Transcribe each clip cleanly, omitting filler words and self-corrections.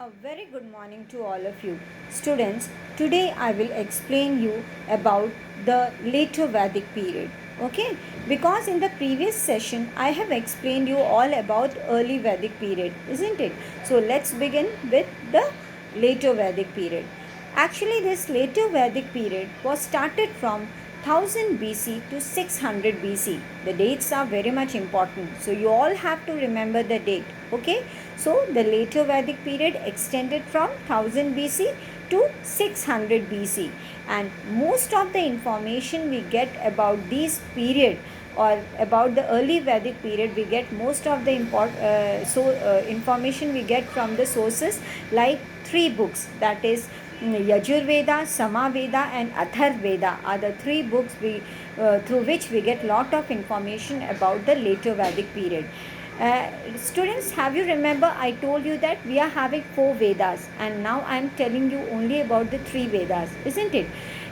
A very good morning to all of you. Students, today I will explain you about the later Vedic period. Okay? Because in the previous session I have explained you all about early Vedic period, isn't it? So let's begin with the later Vedic period. Actually, this later Vedic period was started from 1000 BC to 600 BC. The dates are very much important. So you all have to remember the date. Okay? So the later Vedic period extended from 1000 BC to 600 BC, and most of the information we get about this period or about the early Vedic period, we get most of the information we get from the sources like three books, that is Yajurveda, Samaveda and Atharveda are the three books through which we get lot of information about the later Vedic period. Students, have you remember I told you that we are having four Vedas, and now I am telling you only about the three Vedas, isn't it?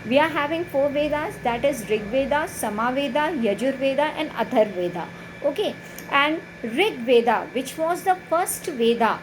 We are having four Vedas, that is Rig Veda, Samaveda, Yajurveda and Atharveda. Okay, and Rig Veda, which was the first Veda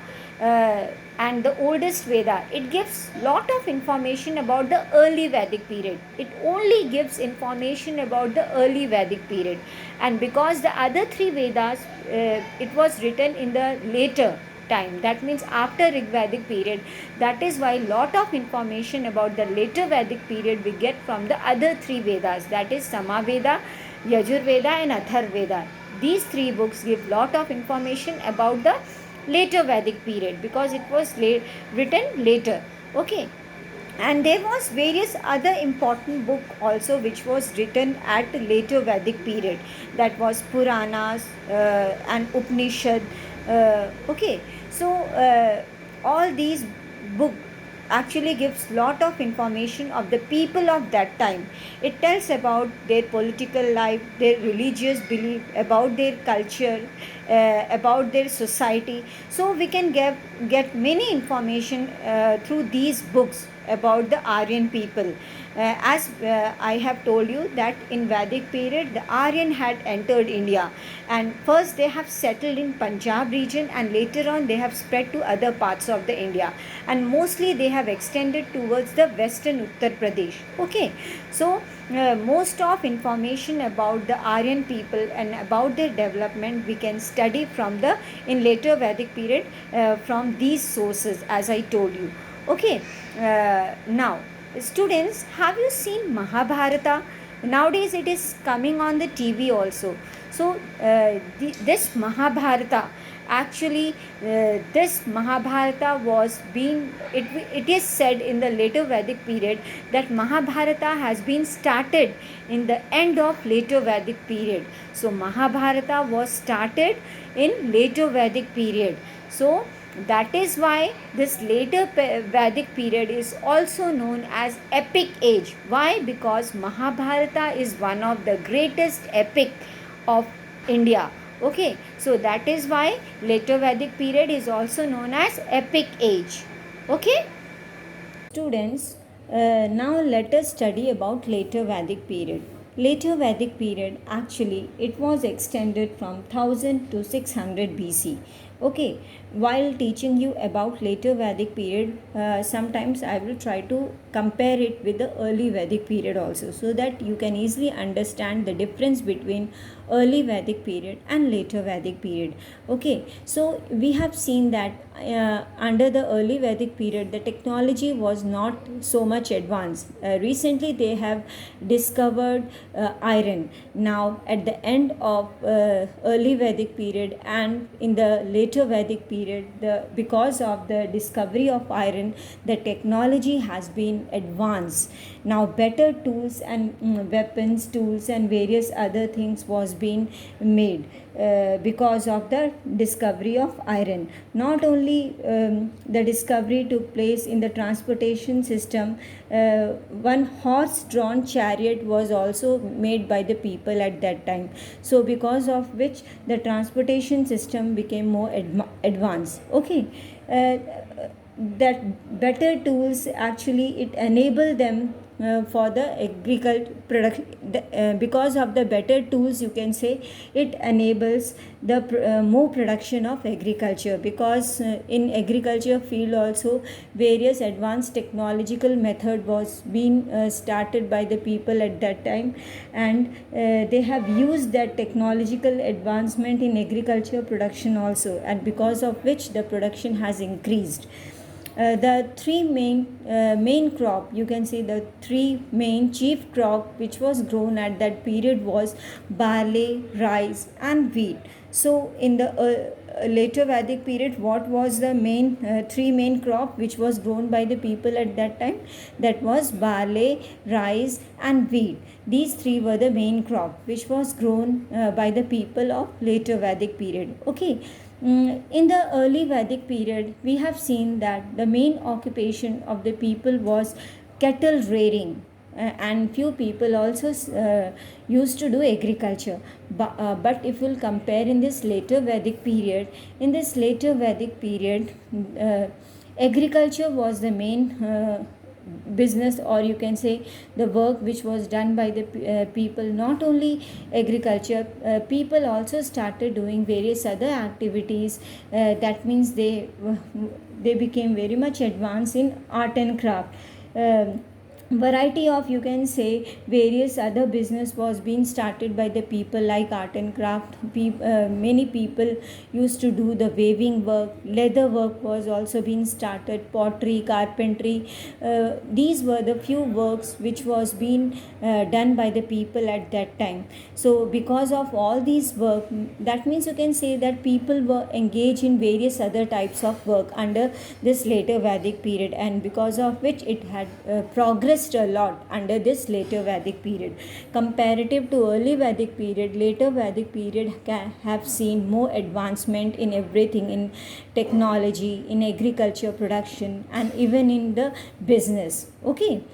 and the oldest Veda, it gives lot of information about the early Vedic period. It only gives information about the early Vedic period, and because the other three Vedas it was written in the later time, that means after Rig Vedic period. That is why lot of information about the later Vedic period we get from the other three Vedas, that is Samaveda, Yajurveda and Atharveda. These three books give lot of information about the later Vedic period because it was written later. Okay, and there was various other important book also which was written at later Vedic period, that was Puranas and Upanishad. Okay, so all these book actually gives lot of information of the people of that time. It tells about their political life, their religious belief, about their culture, about their society. So we can get many information through these books about the Aryan people. As I have told you that in Vedic period the Aryan had entered India, and first they have settled in Punjab region and later on they have spread to other parts of the India, and mostly they have extended towards the western Uttar Pradesh. Okay, so most of information about the Aryan people and about their development we can study from the in later Vedic period from these sources, as I told you. Okay, now students, have you seen Mahabharata? Nowadays it is coming on the TV also. So this Mahabharata, actually this Mahabharata was being, it is said in the later Vedic period that Mahabharata has been started in the end of later Vedic period. So Mahabharata was started in later Vedic period. So that is why this later Vedic period is also known as epic age. Why? Because Mahabharata is one of the greatest epic of India. Okay, so that is why later Vedic period is also known as epic age. Okay, students, now let us study about later Vedic period. Later Vedic period, actually it was extended from 1000 to 600 BC. Okay, while teaching you about later Vedic period, sometimes I will try to compare it with the early Vedic period also, so that you can easily understand the difference between early Vedic period and later Vedic period. Okay, so we have seen that under the early Vedic period the technology was not so much advanced. Recently they have discovered iron. Now at the end of early Vedic period and in the later Vedic period, because of the discovery of iron, the technology has been advanced. Now better tools and weapons, tools and various other things was being made because of the discovery of iron. Not only the discovery took place in the transportation system, one horse drawn chariot was also made by the people at that time. So because of which the transportation system became more advanced. Okay, that better tools, actually it enabled them for the agriculture product. Because of the better tools, you can say, it enables the more production of agriculture, because in agriculture field also various advanced technological method was being started by the people at that time, and they have used that technological advancement in agriculture production also, and because of which the production has increased. The three main crop, you can say, the three main chief crop which was grown at that period was barley, rice and wheat. So in the later Vedic period, what was the three main crop which was grown by the people at that time? That was barley, rice and wheat. These three were the main crop which was grown by the people of later Vedic period. Okay. In the early Vedic period, we have seen that the main occupation of the people was cattle rearing, and few people also used to do agriculture. But if we'll compare in this later Vedic period, agriculture was the main business, or you can say the work which was done by the people. Not only agriculture, people also started doing various other activities. That means they became very much advanced in art and craft. Variety of, you can say, various other business was being started by the people, like art and craft. Many people used to do the weaving work, leather work was also being started, pottery, carpentry. These were the few works which was being done by the people at that time. So because of all these work, that means you can say that people were engaged in various other types of work under this later Vedic period, and because of which it had progressed a lot under this later Vedic period. Comparative to early Vedic period, later Vedic period have seen more advancement in everything, in technology, in agriculture production, and even in the business. Okay.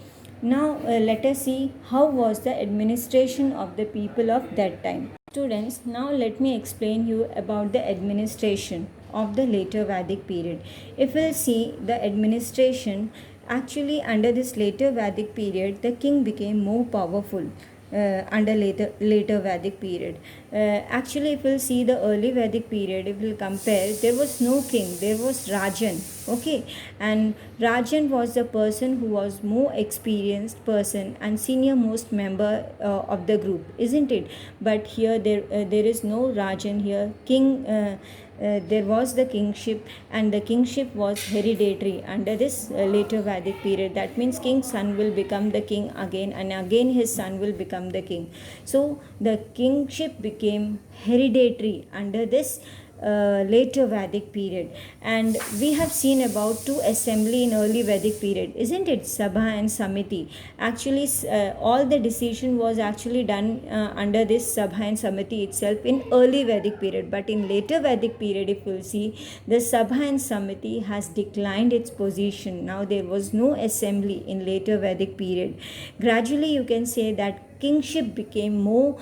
Now let us see how was the administration of the people of that time. Students, now let me explain you about the administration of the later Vedic period. If we'll see the administration, actually under this later Vedic period, the king became more powerful. Under later Vedic period. Actually, if we'll see the early Vedic period, if we'll compare, there was no king, there was Rajan. Okay, and Rajan was the person who was more experienced person and senior most member of the group, isn't it? But here there is no Rajan here. There was the kingship, and the kingship was hereditary under this later Vedic period. That means king's son will become the king again, and again his son will become the king. So the kingship became hereditary under this later Vedic period. And we have seen about two assembly in early Vedic period, isn't it? Sabha and Samiti. Actually, all the decision was actually done under this Sabha and Samiti itself in early Vedic period. But in later Vedic period, if you'll see, the Sabha and Samiti has declined its position. Now there was no assembly in later Vedic period. Gradually, you can say that kingship became more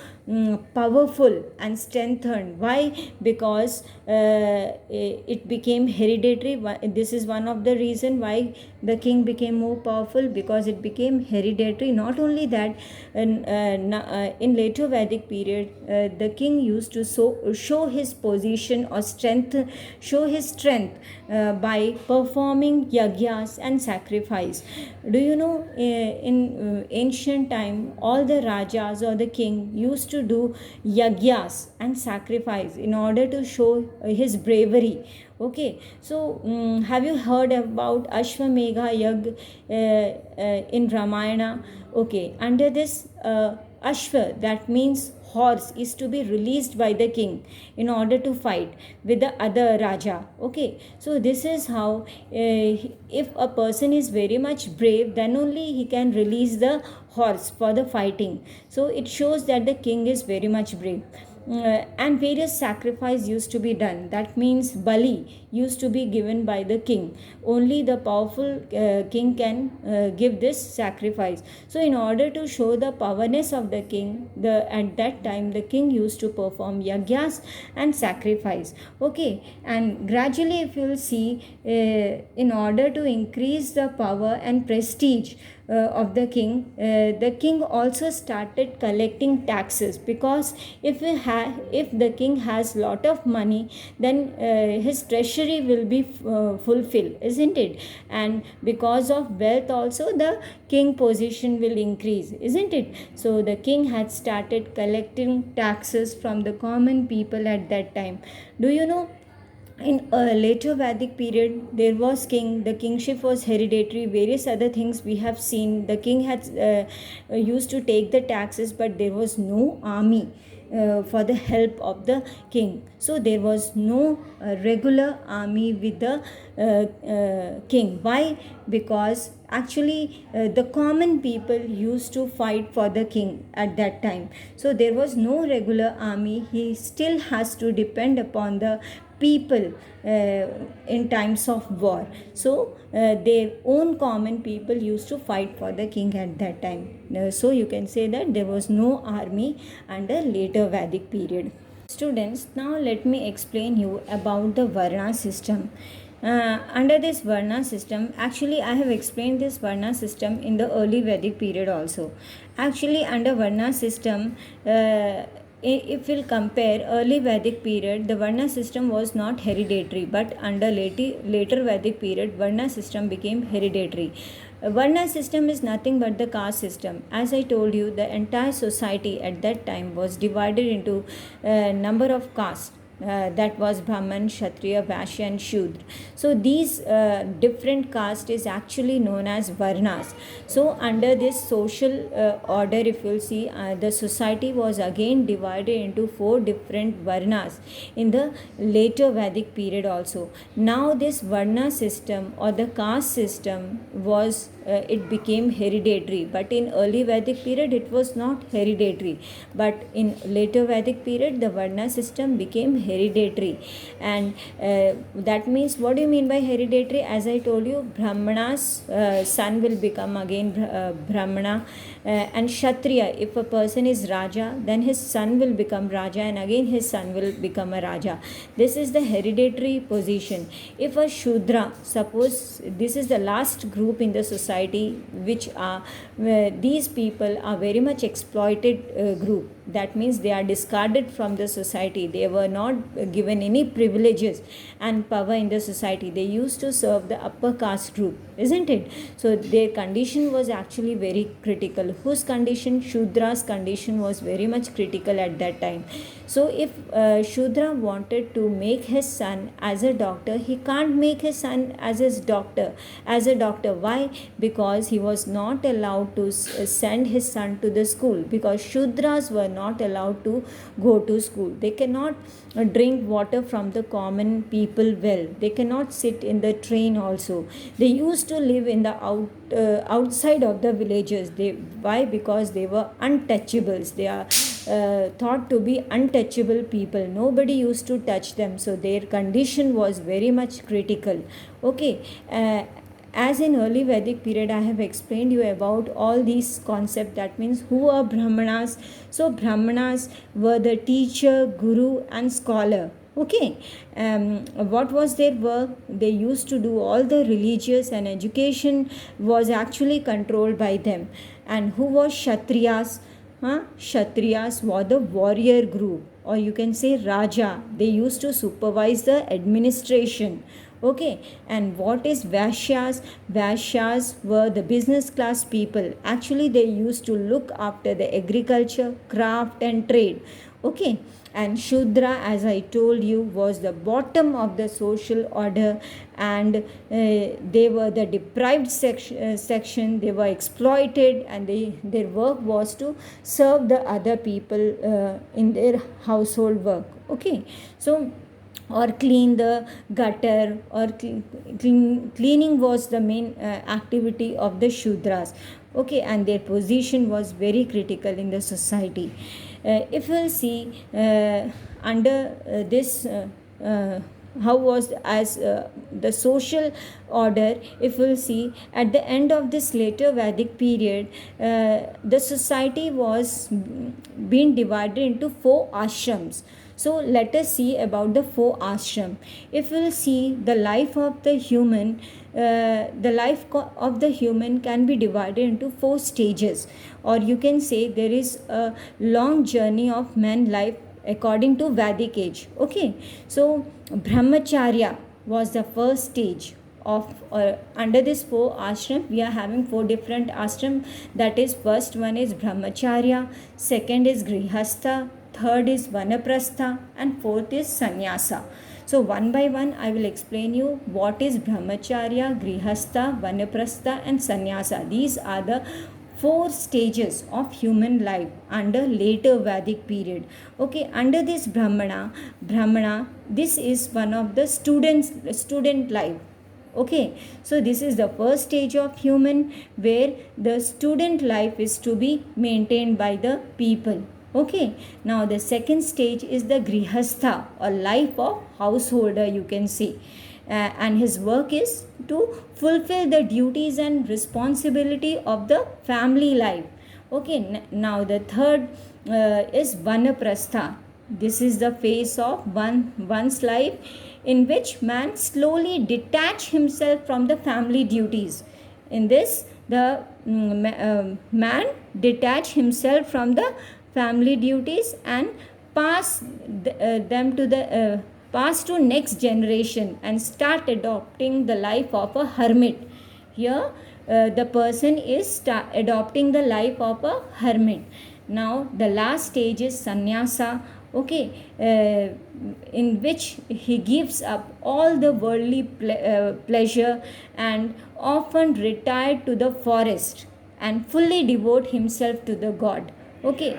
powerful and strengthened. Why? Because it became hereditary. This is one of the reason why the king became more powerful, because it became hereditary. Not only that, in later Vedic period, the king used to show his position or strength, show his strength by performing yagyas and sacrifice. Do you know, in ancient time, all the rajas or the king used to do yagyas and sacrifice in order to show his bravery. Okay, so have you heard about Ashwamedha Yag in Ramayana? Okay, under this Ashwa, that means horse, is to be released by the king in order to fight with the other Raja. Okay, so this is how if a person is very much brave, then only he can release the horse for the fighting. So it shows that the king is very much brave. And various sacrifice used to be done. That means Bali used to be given by the king. Only the powerful king can give this sacrifice. So in order to show the powerness of the king, at that time the king used to perform yagyas and sacrifice. Okay, and gradually if you will see, in order to increase the power and prestige of the king also started collecting taxes, because if the king has lot of money, then his treasury will be fulfilled, isn't it? And because of wealth also, the king position will increase, isn't it? So the king had started collecting taxes from the common people at that time. Do you know, in a later Vedic period, there was king. The kingship was hereditary. Various other things we have seen. The king had used to take the taxes, but there was no army for the help of the king. So there was no regular army with the king. Why? Because actually the common people used to fight for the king at that time. So there was no regular army. He still has to depend upon the people in times of war. So their own common people used to fight for the king at that time. So you can say that there was no army under later Vedic period. Students, now let me explain you about the Varna system. Under this Varna system, actually I have explained this Varna system in the early Vedic period also. Actually, under Varna system, if we'll compare early Vedic period, the Varna system was not hereditary, but under later Vedic period, Varna system became hereditary. Varna system is nothing but the caste system. As I told you, the entire society at that time was divided into a number of castes. That was Brahman, Kshatriya, Vaishya and Shudra. So these different castes is actually known as Varnas. So under this social order, if you'll see, the society was again divided into 4 different Varnas in the later Vedic period also. Now this Varna system or the caste system was it became hereditary, but in early Vedic period it was not hereditary, but in later Vedic period the Varna system became hereditary. And that means, what do you mean by hereditary? As I told you, Brahmana's son will become again Brahmana, and Kshatriya, if a person is Raja, then his son will become Raja, and again his son will become a Raja. This is the hereditary position. If a Shudra, suppose this is the last group in the society, which are these people are very much exploited group. That means they are discarded from the society. They were not given any privileges and power in the society. They used to serve the upper caste group, isn't it? So their condition was actually very critical. Whose condition? Shudra's condition was very much critical at that time. So if Shudra wanted to make his son as a doctor, he can't make his son as a doctor. Why? Because he was not allowed to send his son to the school, because Shudras were not allowed to go to school. They cannot drink water from the common people well. They cannot sit in the train also. They used to live in the outside of the villages. Why? Because they were untouchables. They are thought to be untouchable people. Nobody used to touch them. So their condition was very much critical. Okay. As in early Vedic period, I have explained you about all these concepts. That means, who are Brahmanas? So Brahmanas were the teacher, guru and scholar. Okay. What was their work? They used to do all the religious, and education was actually controlled by them. And who was Kshatriyas? Kshatriyas were the warrior group, or you can say Raja. They used to supervise the administration. Okay. And what is Vaishyas? Vaishyas were the business class people. Actually, they used to look after the agriculture, craft and trade. Okay. And Shudra, as I told you, was the bottom of the social order, and they were the deprived section. They were exploited, and their work was to serve the other people in their household work. Okay. So, or clean the gutter, or cleaning was the main activity of the Shudras. Okay. And their position was very critical in the society. If we'll see under this how was as the social order, if we'll see at the end of this later Vedic period, the society was being divided into 4 ashrams. So let us see about the 4 ashram. If we'll see the life of the human, the life of the human can be divided into 4 stages, or you can say there is a long journey of man life according to Vedic age. Okay, so brahmacharya was the first stage of under this 4 ashram. We are having 4 different ashram. That is, first one is brahmacharya, second is grihastha, third is vanaprastha, and fourth is sannyasa. So one by one I will explain you what is brahmacharya, grihastha, vanaprastha and sannyasa. These are the 4 stages of human life under later Vedic period. Okay, under this Brahmana, this is one of the student life. Okay, so this is the first stage of human where the student life is to be maintained by the people. Okay, now the second stage is the grihastha, a life of householder, you can see. And his work is to fulfill the duties and responsibility of the family life. Okay, now the third is vanaprastha. This is the phase of one's life in which man slowly detach himself from the family duties. In this, the man detach himself from the family duties and them to the pass to next generation and start adopting the life of a hermit. Here, the person is adopting the life of a hermit. Now, the last stage is sannyasa. Okay, in which he gives up all the worldly pleasure and often retired to the forest and fully devote himself to the God. Okay,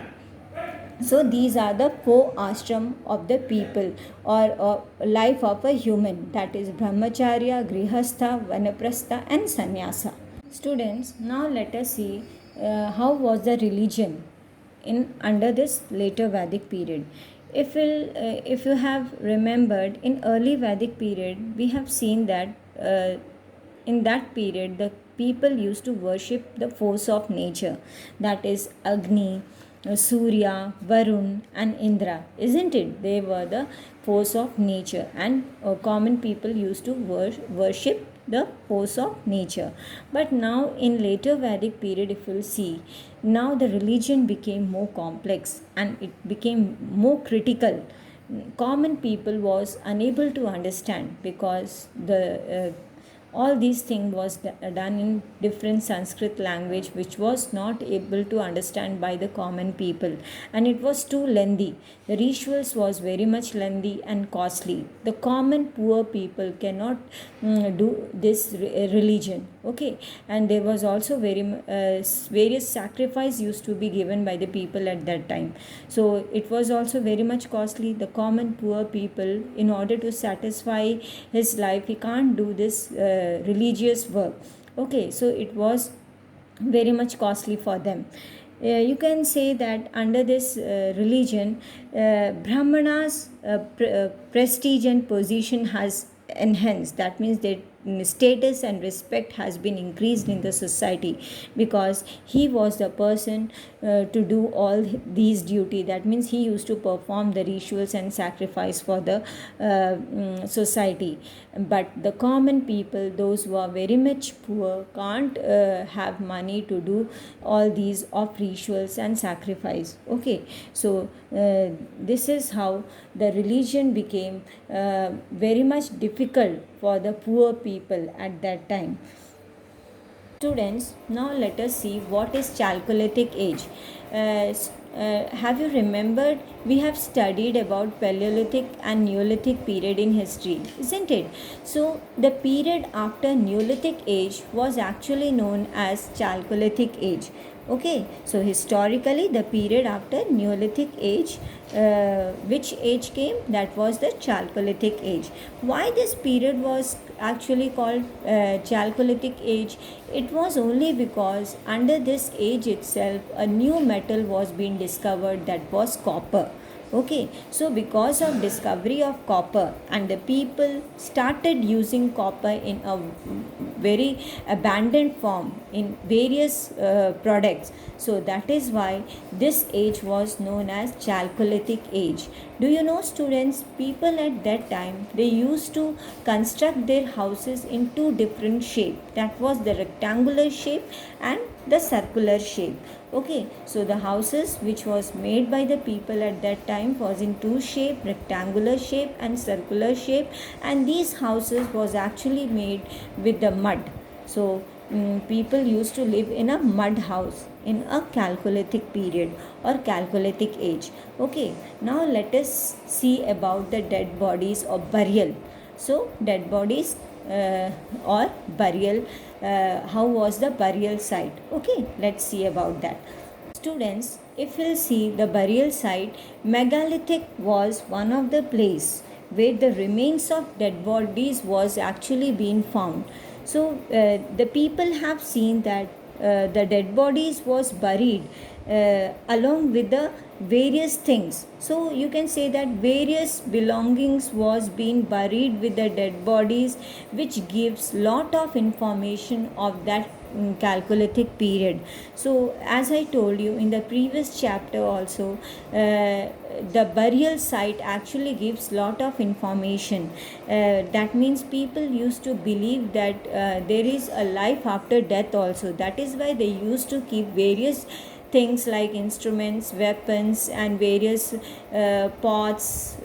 so these are the 4 ashram of the people, or life of a human, that is brahmacharya, grihastha, vanaprastha and sannyasa. Students, now let us see how was the religion in under this later Vedic period. If you have remembered, in early Vedic period, we have seen that in that period the people used to worship the force of nature, that is Agni, Surya, Varun, and Indra, isn't it? They were the force of nature, and common people used to worship the force of nature. But now, in later Vedic period, if you'll see, now the religion became more complex and it became more critical. Common people was unable to understand because the all these things was done in different Sanskrit language, which was not able to understand by the common people, and it was too lengthy. The rituals was very much lengthy and costly. The common poor people cannot do this religion. Okay, and there was also various sacrifice used to be given by the people at that time, so it was also very much costly. The common poor people, in order to satisfy his life, he can't do this religious work. Okay, so it was very much costly for them. You can say that under this religion, Brahmanas' prestige and position has enhanced. That means that status and respect has been increased in the society because he was the person to do all these duty. That means he used to perform the rituals and sacrifice for the society. But the common people, those who are very much poor, can't have money to do all these of rituals and sacrifice. Okay, so this is how the religion became very much difficult for the poor people at that time. Students, now let us see what is Chalcolithic age. Have you remembered, we have studied about Paleolithic and Neolithic period in history, isn't it? So the period after Neolithic age was actually known as Chalcolithic age. Okay, so historically the period after Neolithic age, which age came? That was the Chalcolithic age. Why this period was actually called Chalcolithic age? It was only because under this age itself a new metal was being discovered, that was copper. Okay, so because of discovery of copper, and the people started using copper in a very abundant form in various products. So that is why this age was known as Chalcolithic age. Do you know, students, people at that time, they used to construct their houses in two different shapes. That was the rectangular shape and the circular shape. Okay, so the houses which was made by the people at that time was in two shape, rectangular shape and circular shape, and these houses was actually made with the mud. So people used to live in a mud house in a Chalcolithic period or Chalcolithic age. Okay, now let us see about the dead bodies or burial. So dead bodies or burial, how was the burial site? Okay, let's see about that. Students, if we'll see the burial site, megalithic was one of the place where the remains of dead bodies was actually being found. So the people have seen that the dead bodies was buried along with the various things. So you can say that various belongings was being buried with the dead bodies, which gives lot of information of that Chalcolithic period. So as I told you in the previous chapter also, the burial site actually gives lot of information. That means people used to believe that there is a life after death also. That is why they used to keep various things like instruments, weapons, and various pots,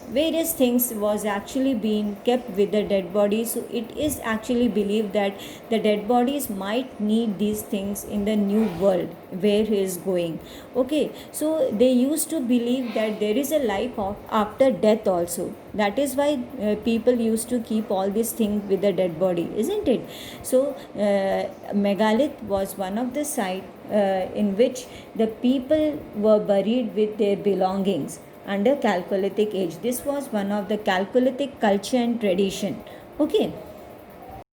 various things was actually being kept with the dead bodies. So it is actually believed that the dead bodies might need these things in the new world where he is going. Okay, so they used to believe that there is a life after death also. That is why people used to keep all these things with the dead body, isn't it? So megalith was one of the site in which the people were buried with their belongings under Chalcolithic age. This was one of the Chalcolithic culture and tradition. Okay.